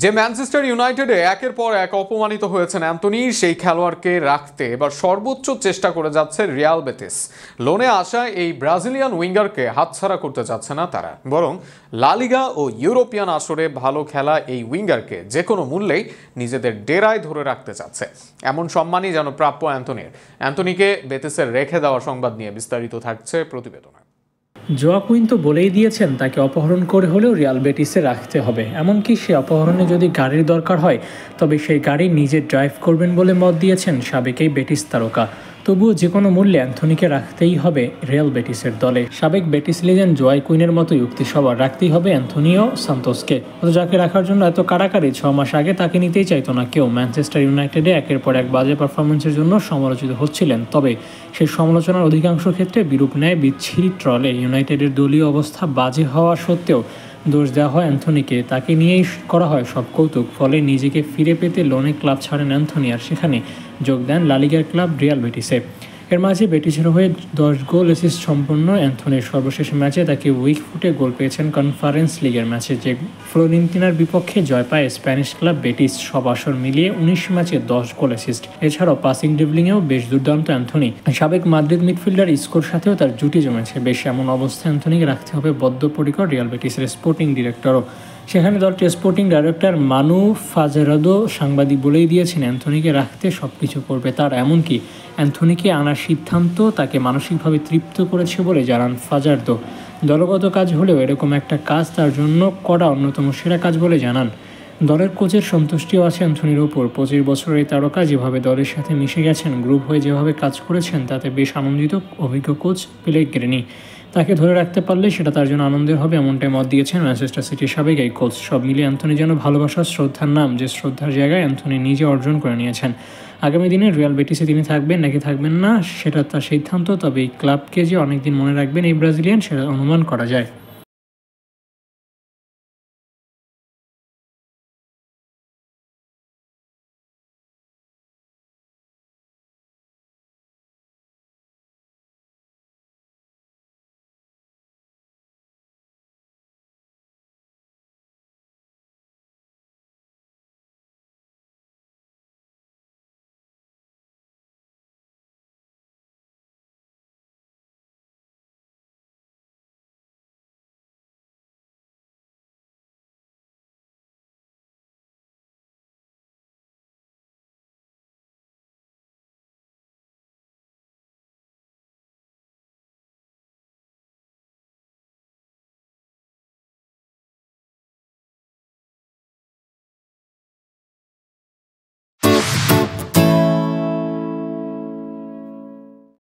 যে ম্যানচেস্টার ইউনাইটেডে একের পর এক অপমানিত হয়েছেন অ্যান্থনি, সেই খেলোয়াড়কে রাখতে এবার সর্বোচ্চ চেষ্টা করে যাচ্ছে রিয়াল বেটিস। লোনে আসা এই ব্রাজিলিয়ান উইঙ্গারকে হাতছাড়া করতে চাচ্ছে না তারা, বরং লা লিগা ও ইউরোপিয়ান আসরে ভালো খেলা এই উইঙ্গারকে যে কোনো মূল্যেই নিজেদের ডেরায় ধরে রাখতে চাচ্ছে। এমন সম্মানই যেন প্রাপ্য অ্যান্থনিকে বেটিসের রেখে দেওয়া সংবাদ নিয়ে বিস্তারিত থাকছে প্রতিবেদনে। জোয়া কুইন তো বলেই দিয়েছেন তাকে অপহরণ করে হলেও রিয়াল বেটিসে রাখতে হবে। এমনকি সে অপহরণে যদি গাড়ির দরকার হয় তবে সেই গাড়ি নিজে ড্রাইভ করবেন বলে মত দিয়েছেন সাবেক এই বেটিস তারকা। তবুও যে কোনো মূল্যে অ্যান্থনিকে রাখতেই হবে রিয়াল বেটিসের দলে। সাবেক বেটিস লিজেন্ড জোয়া কুইনের মতো যুক্তি সবার রাখতেই হবে অ্যান্থনিও সান্তোসকে। যাকে রাখার জন্য এত কাড়াকাড়ি 6 মাস আগে তাকে নিতেই চাইতো না কেউ। ম্যানচেস্টার ইউনাইটেডে একের পর এক বাজে পারফরমেন্সের জন্য সমালোচিত হচ্ছিলেন, তবে সেই সমালোচনার অধিকাংশ ক্ষেত্রে বিরূপ নেয় বিচ্ছিরি ট্রলে। ইউনাইটেডের দলীয় অবস্থা বাজে হওয়া সত্ত্বেও দোষ দেওয়া হয় অ্যান্থনিকে, তাকে নিয়েই করা হয় সব কৌতুক। ফলে নিজেকে ফিরে পেতে লোনে ক্লাব ছাড়েন অ্যান্থনি, আর সেখানে যোগ দেন লা লিগার ক্লাব রিয়াল বেটিসে। এর মাঝে বেটিসের হয়ে 10 গোল অ্যাসিস্ট সম্পন্ন অ্যান্থনির সর্বশেষ ম্যাচে তাকে উইক ফুটে গোল পেয়েছেন কনফারেন্স লিগের ম্যাচে, যে ফ্লোরেন্তিনার বিপক্ষে জয় পায় স্প্যানিশ ক্লাব বেটিস। সব আসর মিলিয়ে 19 ম্যাচে 10 গোল অ্যাসিস্ট। এছাড়াও পাসিং ড্রিবলিংয়েও বেশ দুর্দান্ত অ্যান্থনি। সাবেক মাদ্রিদ মিডফিল্ডার ইস্কোর সাথেও তার জুটি জমেছে বেশ। এমন অবস্থায় অ্যান্থনিকে রাখতে হবে বদ্ধপরিকর রিয়াল বেটিসের স্পোর্টিং ডিরেক্টরও। সেখানে দলটির স্পোর্টিং ডাইরেক্টর মানু ফাজেরাদো সাংবাদিক বলেই দিয়েছেন অ্যান্থনিকে রাখতে সব কিছু করবে তার। এমনকি অ্যান্থনিকে আনার সিদ্ধান্ত তাকে মানসিকভাবে তৃপ্ত করেছে বলে জানান ফাজারদো। দলগত কাজ হলেও এরকম একটা কাজ তার জন্য করা অন্যতম সেরা কাজ বলে জানান। দলের কোচের সন্তুষ্টিও আছে অ্যান্থনির ওপর। 25 বছরের এই তারকা যেভাবে দলের সাথে মিশে গেছেন, গ্রুপ হয়ে যেভাবে কাজ করেছেন, তাতে বেশ আনন্দিত অভিজ্ঞ কোচ পেলেগ্রিনি। তাকে ধরে রাখতে পারলে সেটা তার জন্য আনন্দের হবে, এমনটাই মত দিয়েছেন ম্যানচেস্টার সিটির সাবেক এই কোচ। সব মিলিয়ে অ্যান্থনি যেন ভালোবাসার শ্রদ্ধার নাম, যে শ্রদ্ধার জায়গায় অ্যান্থনি নিজে অর্জন করে নিয়েছেন। আগামী দিনে রিয়াল বেটিসে তিনি থাকবেন নাকি থাকবেন না সেটা তার সিদ্ধান্ত, তবে এই ক্লাবকে যে অনেকদিন মনে রাখবেন এই ব্রাজিলিয়ান সেটা অনুমান করা যায়।